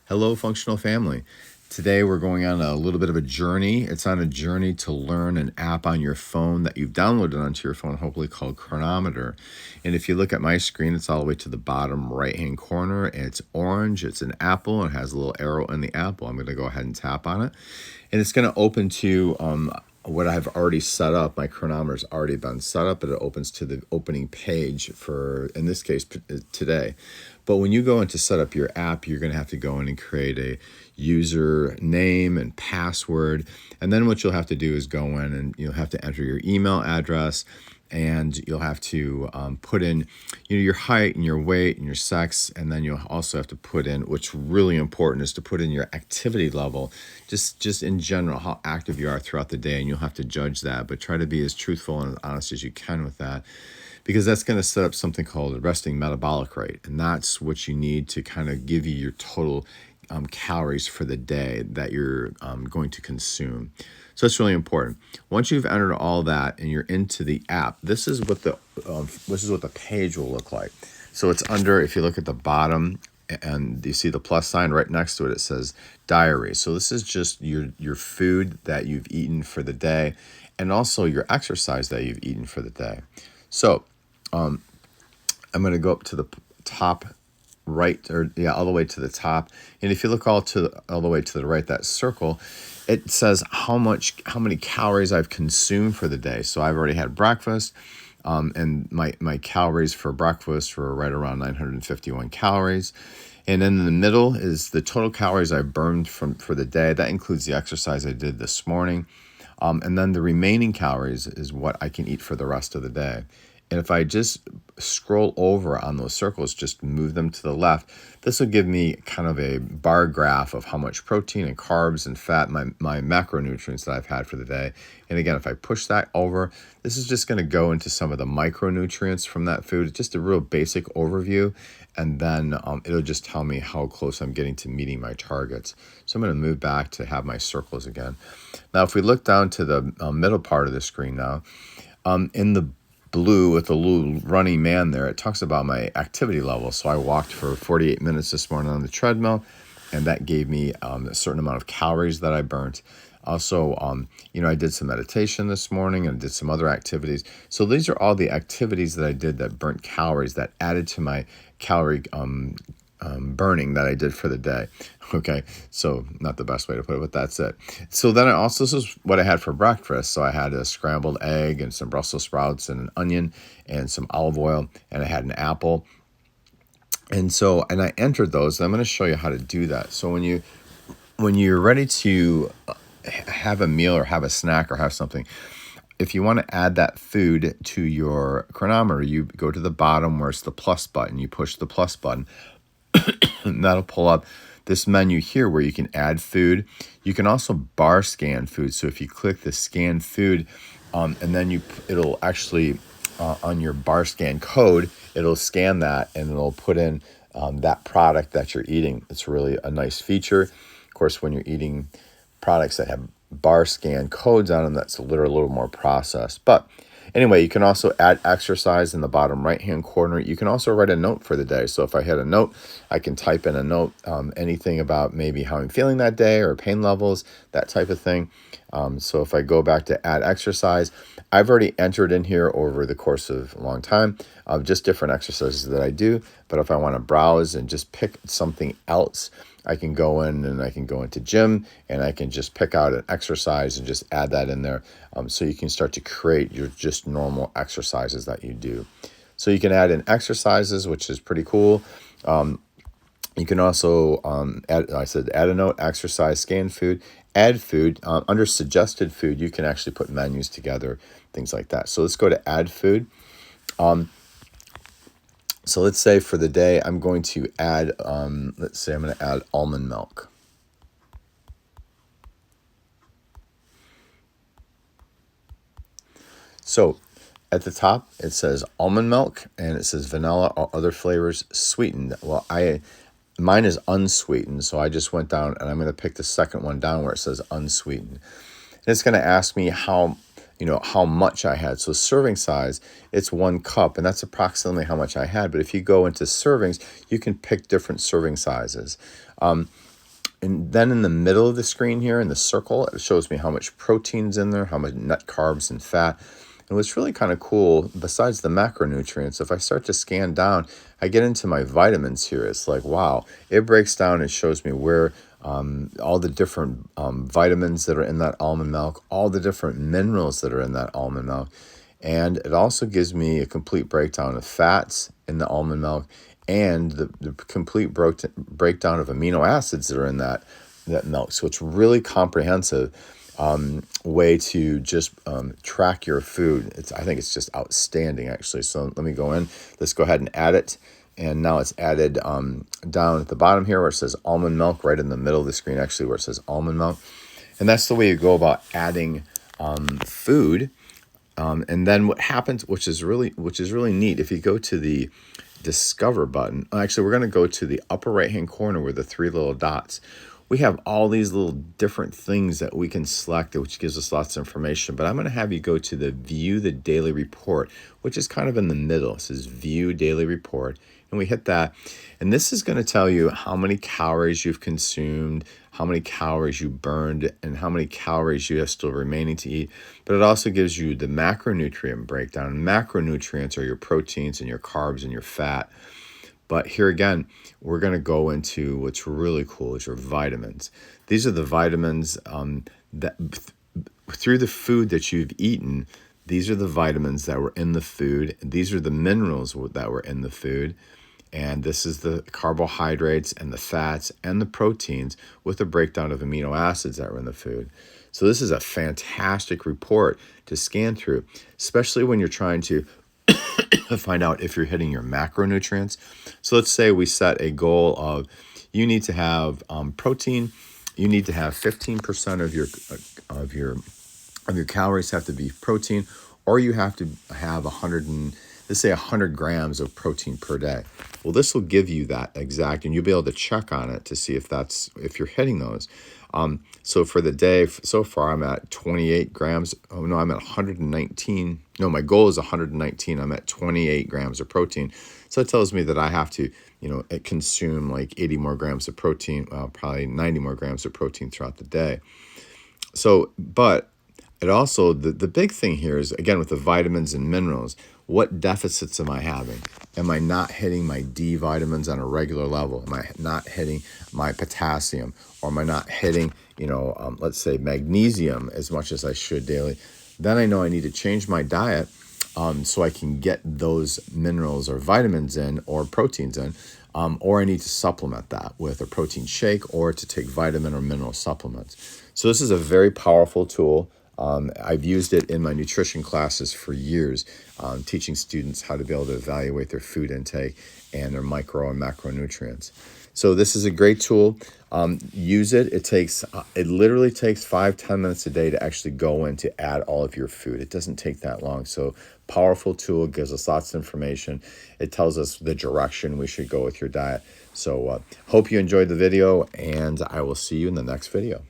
Hello, functional family. Today we're going on a little bit of a journey. It's on a journey to learn an app on your phone that you've downloaded onto your phone, hopefully called Chronometer. And if you look at my screen, it's all the way to the bottom right-hand corner. It's orange. It's an apple. It has a little arrow in the apple. I'm going to go ahead and tap on it. And it's going to open to what I've already set up. My chronometer's already been set up, but it opens to the opening page for, in this case, today. But when you go in to set up your app, you're going to have to go in and create a user name and password. And then what you'll have to do is go in and you'll have to enter your email address, and you'll have to put in your height and your weight and your sex. And then you'll also have to put in, what's really important is to put in your activity level, just in general, how active you are throughout the day. And you'll have to judge that, but try to be as truthful and honest as you can with that, because that's going to set up something called a resting metabolic rate. And that's what you need to kind of give you your total calories for the day that you're going to consume. So it's really important. Once you've entered all that and you're into the app, this is what the page will look like. So it's under, if you look at the bottom and you see the plus sign right next to it, it says diary. So this is just your food that you've eaten for the day, and also your exercise that you've eaten for the day. So I'm going to go up to the top right, all the way to the top. And if you look all the way to the right, that circle, it says how many calories I've consumed for the day. So I've already had breakfast, and my calories for breakfast were right around 951 calories. And then in the middle is the total calories I burned for the day. That includes the exercise I did this morning. And then the remaining calories is what I can eat for the rest of the day. And if I just scroll over on those circles, just move them to the left, this will give me kind of a bar graph of how much protein and carbs and fat, my macronutrients that I've had for the day. And again, if I push that over, this is just going to go into some of the micronutrients from that food. It's just a real basic overview. And then it'll just tell me how close I'm getting to meeting my targets. So I'm going to move back to have my circles again. Now, if we look down to the middle part of the screen now, in the blue with the little running man there, it talks about my activity level. So I walked for 48 minutes this morning on the treadmill, and that gave me a certain amount of calories that I burnt. Also, I did some meditation this morning and did some other activities. So these are all the activities that I did that burnt calories, that added to my calorie burning that I did for the day. Okay, so not the best way to put it, but that's it. So then this is what I had for breakfast. So I had a scrambled egg and some Brussels sprouts and an onion and some olive oil, and I had an apple. And I entered those, and I'm going to show you how to do that. So when you're ready to have a meal or have a snack or have something, if you want to add that food to your chronometer, you go to the bottom where it's the plus button. You push the plus button, and that'll pull up this menu here where you can add food. You can also bar scan food. So if you click the scan food, and then it'll actually on your bar scan code, it'll scan that and it'll put in that product that you're eating. It's really a nice feature. Of course, when you're eating products that have bar scan codes on them, that's a little more processed. But anyway, you can also add exercise in the bottom right-hand corner. You can also write a note for the day. So if I had a note, I can type in a note, anything about maybe how I'm feeling that day or pain levels, that type of thing. So if I go back to add exercise, I've already entered in here over the course of a long time of just different exercises that I do. But if I want to browse and just pick something else, I can go in and I can go into gym and I can just pick out an exercise and just add that in there. So you can start to create your just normal exercises that you do. So you can add in exercises, which is pretty cool. You can also add a note, exercise, scan food, add food. Under suggested food, you can actually put menus together, things like that. So let's go to add food. So let's say for the day, I'm going to add, I'm going to add almond milk. So at the top, it says almond milk, and it says vanilla or other flavors sweetened. Well, mine is unsweetened, so I just went down, and I'm going to pick the second one down where it says unsweetened. And it's going to ask me how much I had. So serving size, it's 1 cup, and that's approximately how much I had. But if you go into servings, you can pick different serving sizes. And then in the middle of the screen here in the circle, it shows me how much protein's in there, how much net carbs and fat. And what's really kind of cool, besides the macronutrients, if I start to scan down, I get into my vitamins here. It's like, wow, it breaks down and shows me where all the different vitamins that are in that almond milk, all the different minerals that are in that almond milk. And it also gives me a complete breakdown of fats in the almond milk and the complete breakdown of amino acids that are in that milk. So it's really comprehensive way to just track your food. I think it's just outstanding, actually. So let me go in. Let's go ahead and add it. And now it's added down at the bottom here where it says almond milk, right in the middle of the screen, actually, where it says almond milk. And that's the way you go about adding food. And then what happens, which is really neat, if you go to the Discover button, actually, we're going to go to the upper right-hand corner where the three little dots. We have all these little different things that we can select, which gives us lots of information. But I'm going to have you go to the View the Daily Report, which is kind of in the middle. It says View Daily Report. And we hit that. And this is going to tell you how many calories you've consumed, how many calories you burned, and how many calories you have still remaining to eat. But it also gives you the macronutrient breakdown. Macronutrients are your proteins and your carbs and your fat. But here again, we're going to go into what's really cool is your vitamins. These are the vitamins that through the food that you've eaten, these are the vitamins that were in the food. These are the minerals that were in the food. And this is the carbohydrates and the fats and the proteins with a breakdown of amino acids that were in the food. So this is a fantastic report to scan through, especially when you're trying to find out if you're hitting your macronutrients. So let's say we set a goal of you need to have protein. You need to have 15% of your calories have to be protein, or you have to have 100 grams of protein per day. Well, this will give you that exact, and you'll be able to check on it to see if you're hitting those. So for the day so far, I'm at 28 grams. Oh no, I'm at 119. No, my goal is 119. I'm at 28 grams of protein. So it tells me that I have to, consume like 80 more grams of protein, probably 90 more grams of protein throughout the day. So, but it also, the big thing here is, again, with the vitamins and minerals, what deficits am I having? Am I not hitting my D vitamins on a regular level? Am I not hitting my potassium? Or am I not hitting, let's say magnesium as much as I should daily? Then I know I need to change my diet so I can get those minerals or vitamins in or proteins in. Or I need to supplement that with a protein shake or to take vitamin or mineral supplements. So this is a very powerful tool. I've used it in my nutrition classes for years, teaching students how to be able to evaluate their food intake and their micro and macronutrients. So this is a great tool. Use it. It literally takes 5-10 minutes a day to actually go in to add all of your food. It doesn't take that long. So powerful tool, gives us lots of information. It tells us the direction we should go with your diet. So hope you enjoyed the video, and I will see you in the next video.